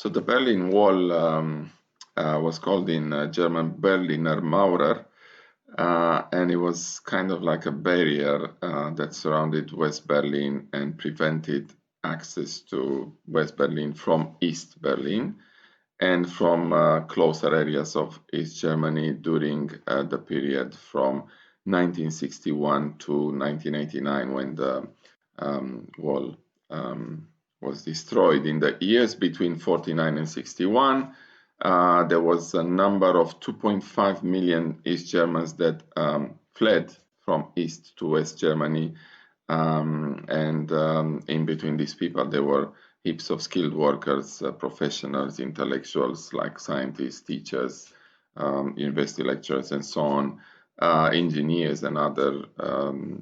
So the Berlin Wall was called in German Berliner Mauer, and it was kind of like a barrier that surrounded West Berlin and prevented access to West Berlin from East Berlin and from closer areas of East Germany during the period from 1961 to 1989, when the wall was destroyed. In the years between 49 and 61, there was a number of 2.5 million East Germans that fled from East to West Germany. In between these people, there were heaps of skilled workers, professionals, intellectuals like scientists, teachers, university lecturers, and so on, engineers and other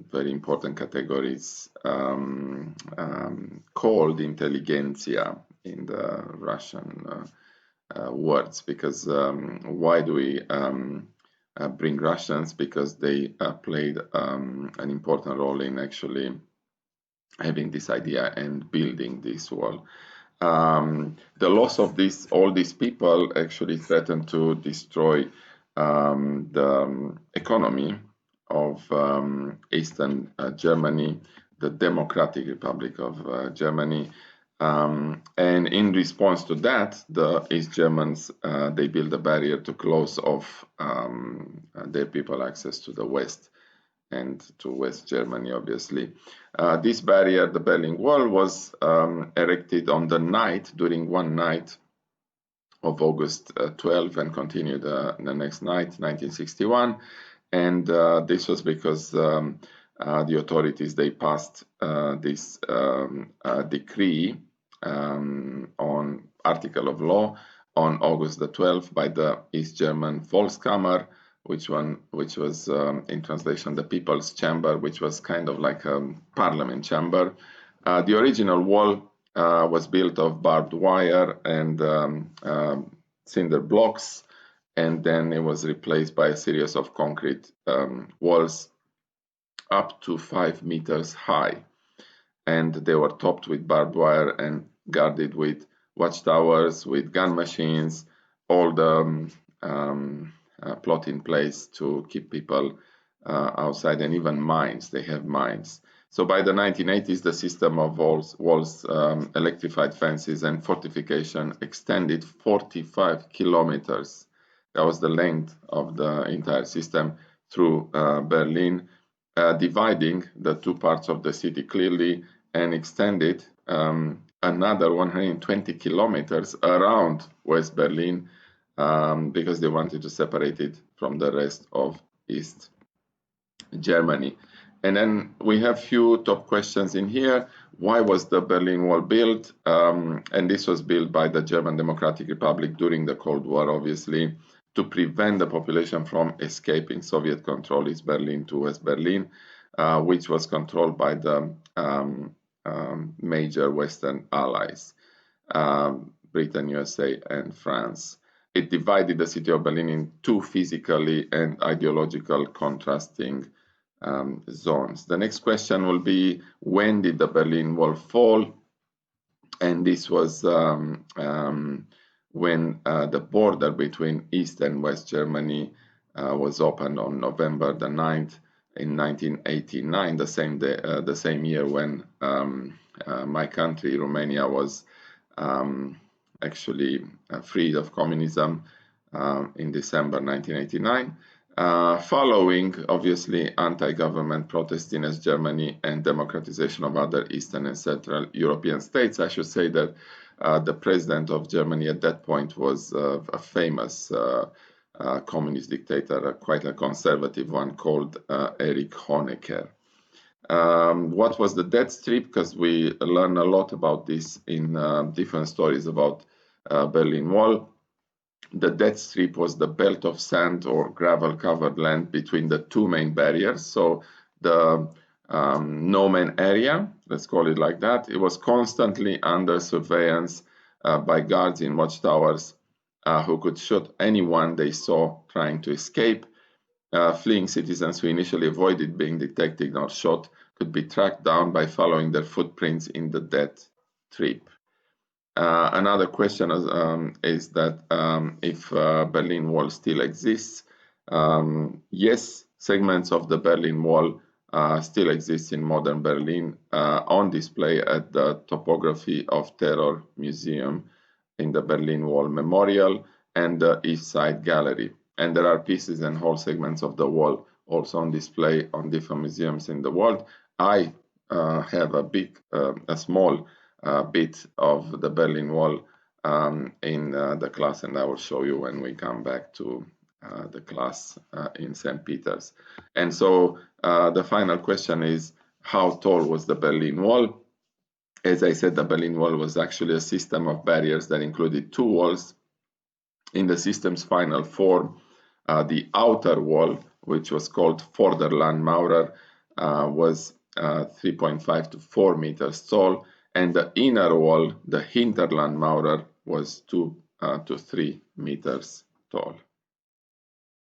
very important categories called intelligentsia in the Russian words. Because why do we bring Russians? Because they played an important role in actually having this idea and building this wall. The loss of all these people actually threatened to destroy the economy of Eastern Germany, the Democratic Republic of Germany. And in response to that, the East Germans, they built a barrier to close off their people access to the West and to West Germany, obviously. This barrier, the Berlin Wall, was erected on the night, during one night of August 12, and continued the next night, 1961. And this was because the authorities, they passed this decree on article of law on August the 12th by the East German Volkskammer, which was in translation the People's Chamber, which was kind of like a parliament chamber. The original wall was built of barbed wire and cinder blocks, and then it was replaced by a series of concrete walls up to 5 meters high, and they were topped with barbed wire and guarded with watchtowers, with gun machines, all the plot in place to keep people outside, and even mines. They have mines. So by the 1980s, the system of walls, electrified fences, and fortification extended 45 kilometers. That was the length of the entire system through Berlin, dividing the two parts of the city clearly, and extended another 120 kilometers around West Berlin, because they wanted to separate it from the rest of East Germany. And then we have few top questions in here. Why was the Berlin Wall built? And this was built by the German Democratic Republic during the Cold War, obviously, to prevent the population from escaping Soviet control East Berlin to West Berlin, which was controlled by the major Western allies, Britain, USA, and France. It divided the city of Berlin in two physically and ideological contrasting zones. The next question will be, when did the Berlin Wall fall? And this was when the border between East and West Germany was opened on November the 9th in 1989, the same year when my country, Romania, was actually freed of communism in December 1989. Following, obviously, anti-government protests in East Germany and democratization of other Eastern and Central European states. I should say that the president of Germany at that point was a famous communist dictator, quite a conservative one, called Erich Honecker. What was the death strip? Because we learn a lot about this in different stories about Berlin Wall. The death strip was the belt of sand or gravel-covered land between the two main barriers. So the no-man area, let's call it like that, it was constantly under surveillance by guards in watchtowers who could shoot anyone they saw trying to escape. Fleeing citizens who initially avoided being detected or shot could be tracked down by following their footprints in the death strip. Another question is that if Berlin Wall still exists. Yes, segments of the Berlin Wall still exist in modern Berlin, on display at the Topography of Terror Museum in the Berlin Wall Memorial and the East Side Gallery. And there are pieces and whole segments of the wall also on display on different museums in the world. I have a small bit of the Berlin Wall in the class, and I will show you when we come back to the class in St. Peter's. And so the final question is, how tall was the Berlin Wall? As I said, the Berlin Wall was actually a system of barriers that included two walls. In the system's final form, the outer wall, which was called Vorderlandmauer, was 3.5 to 4 meters tall, and the inner wall, the Hinterlandmauer, was 2 to 3 meters tall.